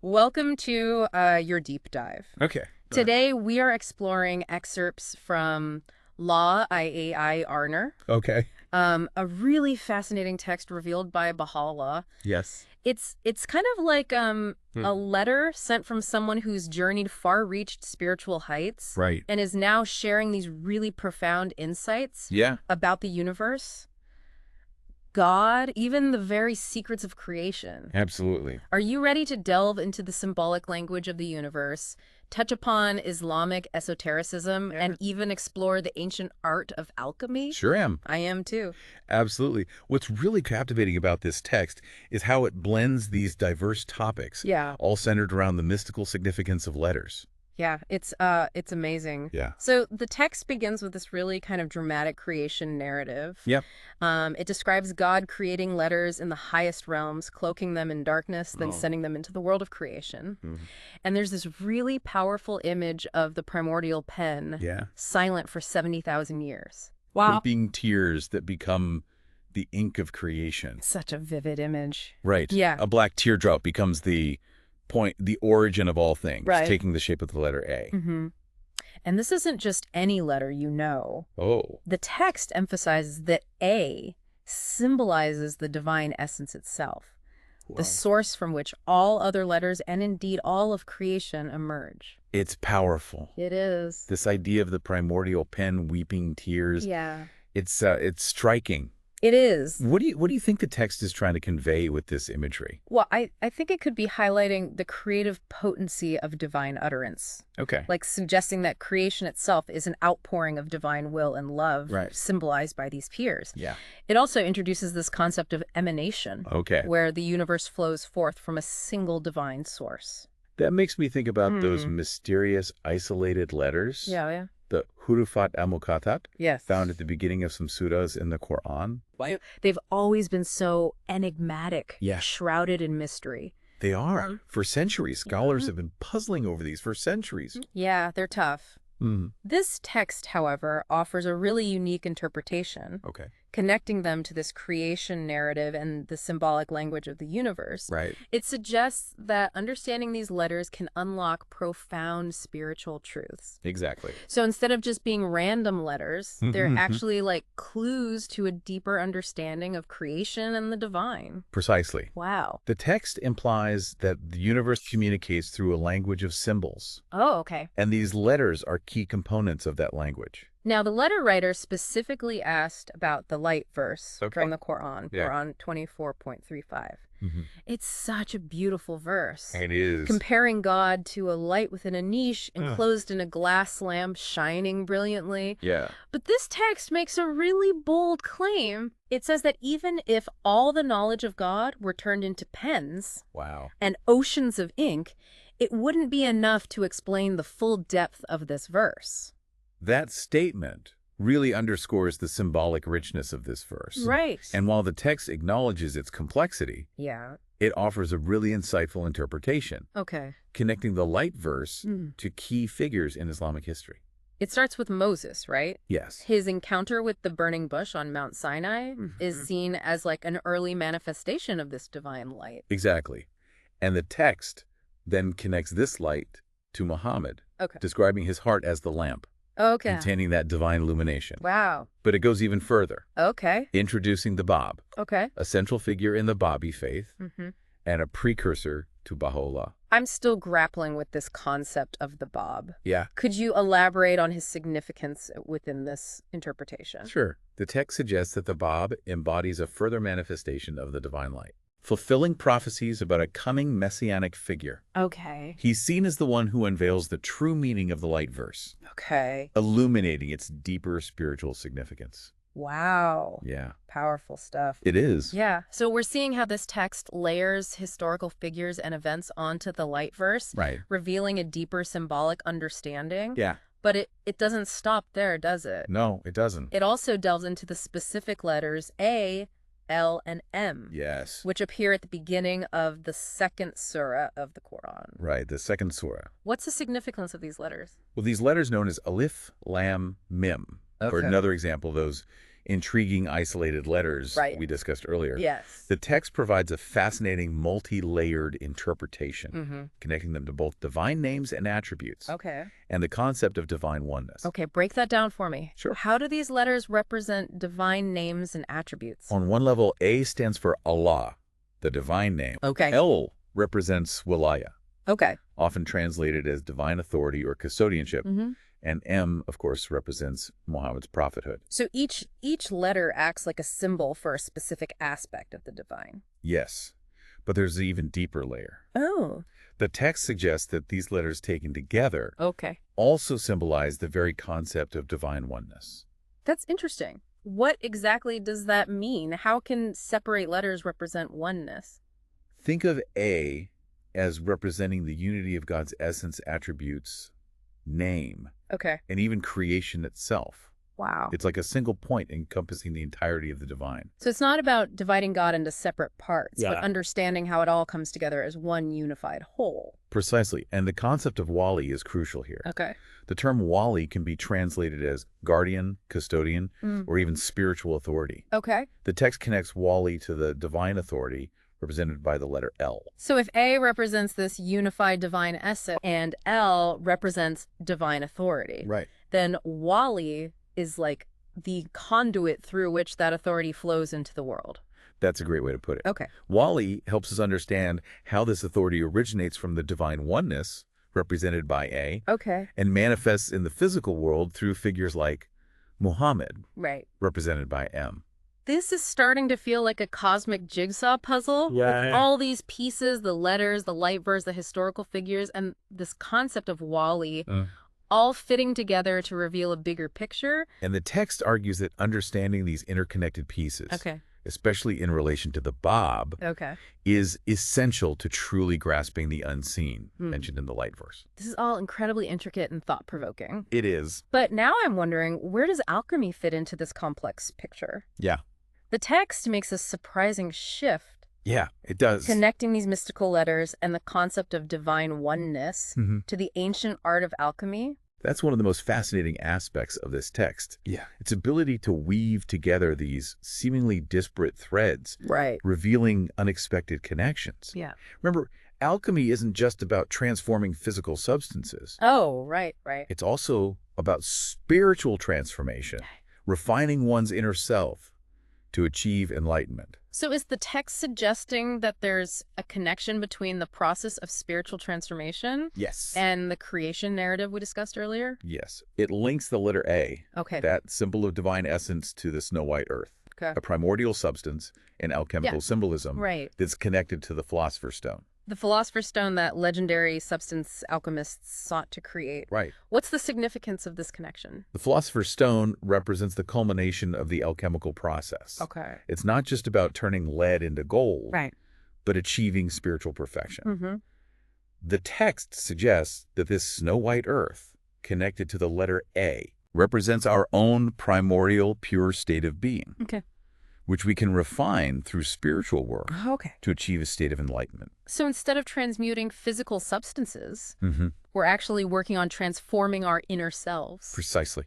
Welcome to your deep dive. Okay. Today we are exploring excerpts from La Iai Arner, Okay. a really fascinating text revealed by Baha'u'llah. Yes. It's kind of like Hmm. a letter sent from someone who's journeyed far-reached spiritual heights Right. and is now sharing these really profound insights Yeah. about the universe, God, even the very secrets of creation. Absolutely. Are you ready to delve into the symbolic language of the universe, touch upon Islamic esotericism, and even explore the ancient art of alchemy? Sure am. I am too. Absolutely. What's really captivating about this text is how it blends these diverse topics, Yeah, all centered around the mystical significance of letters. yeah, it's amazing. Yeah. So the text begins with this really kind of dramatic creation narrative. Yep. It describes God creating letters in the highest realms, cloaking them in darkness, then Oh. sending them into the world of creation. Mhm. And there's this really powerful image of the primordial pen, Yeah. silent for 70,000 years. Weeping tears that become the ink of creation. Such a vivid image. Right. Yeah. A black teardrop becomes the point, the origin of all things, Right. taking the shape of the letter A. Mm-hmm. And this isn't just any letter you know. Oh. The text emphasizes that A symbolizes the divine essence itself, the source from which all other letters and indeed all of creation emerge. It's powerful. It is. This idea of the primordial pen weeping tears, Yeah. it's striking. It is. What do you think the text is trying to convey with this imagery? Well, I think it could be highlighting the creative potency of divine utterance, Okay. like suggesting that creation itself is an outpouring of divine will and love, Right. symbolized by these peers. Yeah. It also introduces this concept of emanation, Okay. where the universe flows forth from a single divine source. That makes me think about those Hmm. mysterious isolated letters. Yeah. The Hurufat-i-Muqatta'ih Yes. found at the beginning of some surahs in the Quran. They've always been so enigmatic, Yeah. shrouded in mystery. They are. For centuries, scholars have been puzzling over these for centuries. Yeah, they're tough. Mm. This text, however, offers a really unique interpretation, Okay. connecting them to this creation narrative and the symbolic language of the universe. Right. It suggests that understanding these letters can unlock profound spiritual truths. Exactly. So instead of just being random letters, they're Mhm. actually like clues to a deeper understanding of creation and the divine. Precisely. Wow. The text implies that the universe communicates through a language of symbols, Oh, okay. and these letters are key components of that language. Now, the letter writer specifically asked about the light verse Okay. from the Quran, Yeah. Quran 24.35. Mm-hmm. It's such a beautiful verse. It is. Comparing God to a light within a niche enclosed in a glass lamp shining brilliantly. Yeah. But this text makes a really bold claim. It says that even if all the knowledge of God were turned into pens Wow. and oceans of ink, it wouldn't be enough to explain the full depth of this verse. That statement really underscores the symbolic richness of this verse. Right. And while the text acknowledges its complexity, Yeah. it offers a really insightful interpretation, Okay. connecting the light verse Mm. to key figures in Islamic history. It starts with Moses, right? Yes. His encounter with the burning bush on Mount Sinai is Mhm. seen as like an early manifestation of this divine light. Exactly. And the text then connects this light to Muhammad, Okay. describing his heart as the lamp, Okay. containing that divine illumination. Wow. But it goes even further, Okay. introducing the Bab, Okay. a central figure in the Babi faith hmm and a precursor to Baha'u'llah. I'm still grappling with this concept of the Bab. Yeah, Could you elaborate on his significance within this interpretation? sure. The text suggests that the Bab embodies a further manifestation of the divine light, fulfilling prophecies about a coming messianic figure. Okay. He's seen as the one who unveils the true meaning of the light verse, Okay. illuminating its deeper spiritual significance. Wow. Yeah, Powerful stuff. it is. Yeah. So we're seeing how this text layers historical figures and events onto the light verse, Right. revealing a deeper symbolic understanding. Yeah. But it doesn't stop there, does it? No, it doesn't. It also delves into the specific letters A, L, and M, Yes. which appear at the beginning of the second surah of the Quran. Right, the second surah. What's the significance of these letters? Well, these letters known as Alif, Lam, Mim, or Okay. another example of those intriguing isolated letters Right. we discussed earlier. Yes. The text provides a fascinating multi-layered interpretation, Mm-hmm. connecting them to both divine names and attributes, Okay. and the concept of divine oneness. Okay, break that down for me. Sure. How do these letters represent divine names and attributes? On one level, A stands for Allah, the divine name. Okay. L represents Wilaya, Okay. often translated as divine authority or custodianship. Mm-hmm. And M, of course, represents Muhammad's prophethood. So each letter acts like a symbol for a specific aspect of the divine. Yes, but there's an even deeper layer. Oh. The text suggests that these letters taken together Okay. also symbolize the very concept of divine oneness. That's interesting. What exactly does that mean? How can separate letters represent oneness? Think of A as representing the unity of God's essence, attributes, name, Okay. and even creation itself. Wow. It's like a single point encompassing the entirety of the divine. So it's not about dividing God into separate parts, but Yeah. understanding how it all comes together as one unified whole. Precisely. And the concept of wali is crucial here. Okay. The term wali can be translated as guardian, custodian, or even spiritual authority. Okay. The text connects wali to the divine authority, represented by the letter L. So if A represents this unified divine essence and L represents divine authority, Right. then Wali is like the conduit through which that authority flows into the world. That's a great way to put it. Okay. Wali helps us understand how this authority originates from the divine oneness, represented by A, Okay. and manifests in the physical world through figures like Muhammad, Right. represented by M. This is starting to feel like a cosmic jigsaw puzzle. Yeah, With yeah. all these pieces, the letters, the light verse, the historical figures, and this concept of Wali all fitting together to reveal a bigger picture. And the text argues that understanding these interconnected pieces, Okay. especially in relation to the Bab, Okay. is essential to truly grasping the unseen, mentioned in the light verse. This is all incredibly intricate and thought-provoking. It is. But now I'm wondering, where does alchemy fit into this complex picture? Yeah. The text makes a surprising shift, Yeah, it does. connecting these mystical letters and the concept of divine oneness to the ancient art of alchemy. That's one of the most fascinating aspects of this text. Yeah. Its ability to weave together these seemingly disparate threads, Right. revealing unexpected connections. Yeah. Remember, alchemy isn't just about transforming physical substances. Oh, right, right. It's also about spiritual transformation, refining one's inner self to achieve enlightenment. So is the text suggesting that there's a connection between the process of spiritual transformation Yes. and the creation narrative we discussed earlier? Yes. It links the letter A, Okay. that symbol of divine essence, to the snow white earth, Okay. a primordial substance and alchemical Yeah. symbolism Right. that's connected to the Philosopher's Stone. The Philosopher's Stone that legendary substance alchemists sought to create. Right. What's the significance of this connection? The Philosopher's Stone represents the culmination of the alchemical process. Okay. It's not just about turning lead into gold, Right. but achieving spiritual perfection. Mm-hmm. The text suggests that this snow white earth, connected to the letter A, represents our own primordial pure state of being, Okay. which we can refine through spiritual work Okay. to achieve a state of enlightenment. So instead of transmuting physical substances, Mm-hmm. we're actually working on transforming our inner selves. Precisely.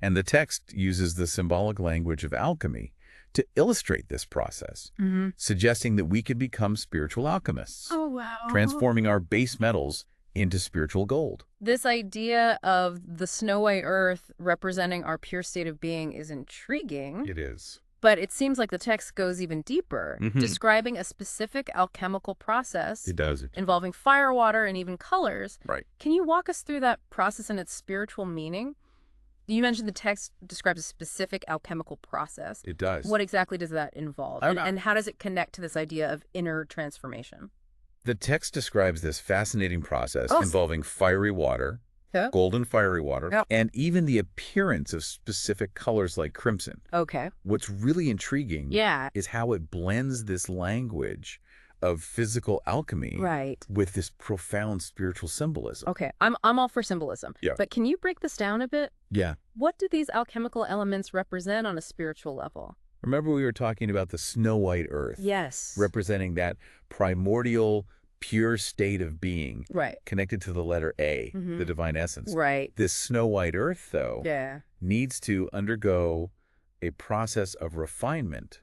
And the text uses the symbolic language of alchemy to illustrate this process, Mm-hmm. suggesting that we could become spiritual alchemists, Oh, wow. transforming our base metals into spiritual gold. This idea of the snow white earth representing our pure state of being is intriguing, It is. but it seems like the text goes even deeper, Mhm. describing a specific alchemical process It does. involving fire, water, and even colors. Right. Can you walk us through that process and its spiritual meaning? You mentioned the text describes a specific alchemical process. It does. What exactly does that involve? And how does it connect to this idea of inner transformation? The text describes this fascinating process Oh. involving fiery water, Yeah. golden fiery water, Yeah. and even the appearance of specific colors like crimson. Okay. What's really intriguing Yeah. is how it blends this language of physical alchemy Right. with this profound spiritual symbolism. Okay. I'm all for symbolism. Yeah. But can you break this down a bit? Yeah. What do these alchemical elements represent on a spiritual level? Remember we were talking about the snow white earth, Yes. representing that primordial, pure state of being Right. connected to the letter A, Mhm. the divine essence. Right. This snow white earth, though, Yeah. needs to undergo a process of refinement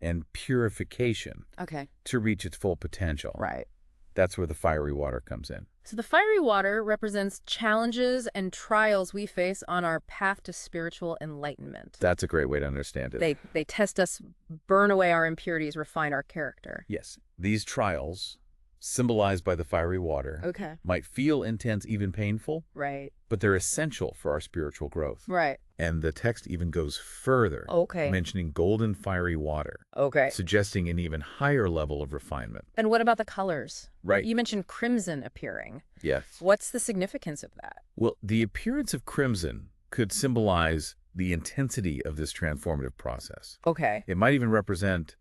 and purification Okay. to reach its full potential. Right. That's where the fiery water comes in. So the fiery water represents challenges and trials we face on our path to spiritual enlightenment. That's a great way to understand it. They test us, burn away our impurities, refine our character. Yes. These trials, symbolized by the fiery water, Okay. might feel intense, even painful, Right. but they're essential for our spiritual growth. Right. And the text even goes further, Okay. mentioning golden fiery water, Okay. suggesting an even higher level of refinement. And what about the colors? Right. You mentioned crimson appearing. Yes. What's the significance of that? Well, the appearance of crimson could symbolize the intensity of this transformative process. Okay. It might even represent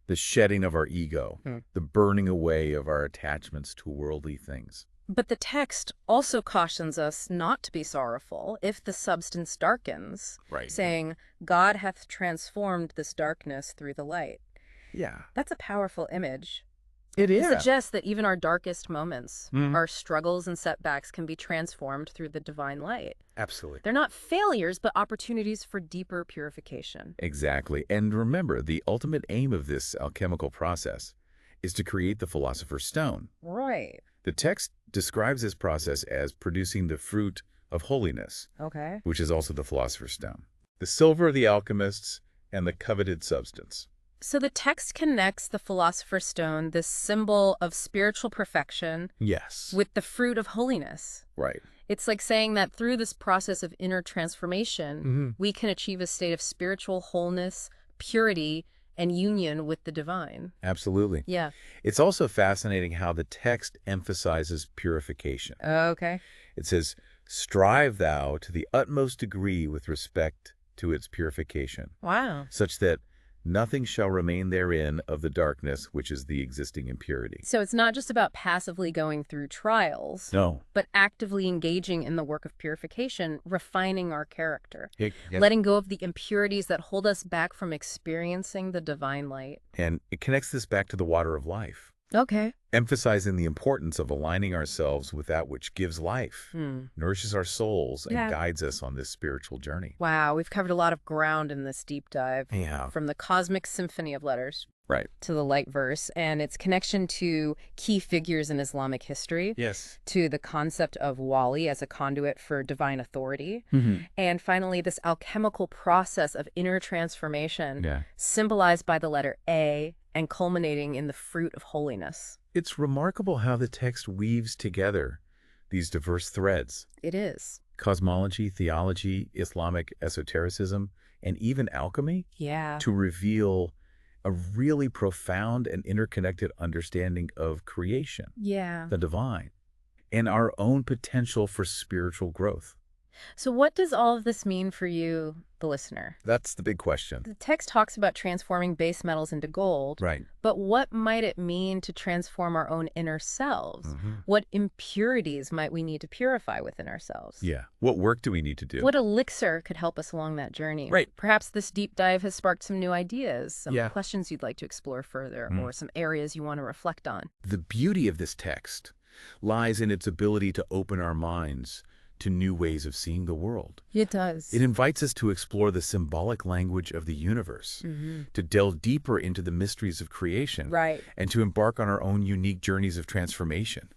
the shedding of our ego, the burning away of our attachments to worldly things. But the text also cautions us not to be sorrowful if the substance darkens, Right. saying, God hath transformed this darkness through the light. Yeah. That's a powerful image. It It is. suggests that even our darkest moments, Mhm. our struggles and setbacks can be transformed through the divine light. Absolutely. They're not failures, but opportunities for deeper purification. Exactly. And remember, the ultimate aim of this alchemical process is to create the philosopher's stone. Right. The text describes this process as producing the fruit of holiness, Okay. which is also the philosopher's stone, the silver of the alchemists, and the coveted substance. So the text connects the philosopher's stone, this symbol of spiritual perfection, Yes. with the fruit of holiness. Right. It's like saying that through this process of inner transformation, we can achieve a state of spiritual wholeness, purity, and union with the divine. Absolutely. Yeah. It's also fascinating how the text emphasizes purification. Okay. It says, strive thou to the utmost degree with respect to its purification, Wow. such that nothing shall remain therein of the darkness which is the existing impurity. So it's not just about passively going through trials, No. but actively engaging in the work of purification, refining our character, Yes. letting go of the impurities that hold us back from experiencing the divine light. And it connects this back to the water of life, Okay. emphasizing the importance of aligning ourselves with that which gives life, nourishes our souls, and Yeah. guides us on this spiritual journey. Wow, we've covered a lot of ground in this deep dive. Yeah. From the cosmic symphony of letters Right. to the light verse and its connection to key figures in Islamic history, Yes. to the concept of wali as a conduit for divine authority, and finally this alchemical process of inner transformation, Yeah. symbolized by the letter A and culminating in the fruit of holiness. It's remarkable how the text weaves together these diverse threads: It is. cosmology, theology, Islamic esotericism, and even alchemy, Yeah. to reveal a really profound and interconnected understanding of creation, Yeah. the divine, and our own potential for spiritual growth. So what does all of this mean for you, the listener? That's the big question. The text talks about transforming base metals into gold, Right. but what might it mean to transform our own inner selves? What impurities might we need to purify within ourselves? Yeah. What work do we need to do? What elixir could help us along that journey? Right. Perhaps this deep dive has sparked some new ideas, some Yeah. questions you'd like to explore further, or some areas you want to reflect on. The beauty of this text lies in its ability to open our minds to new ways of seeing the world. It does. It invites us to explore the symbolic language of the universe, to delve deeper into the mysteries of creation, Right. and to embark on our own unique journeys of transformation.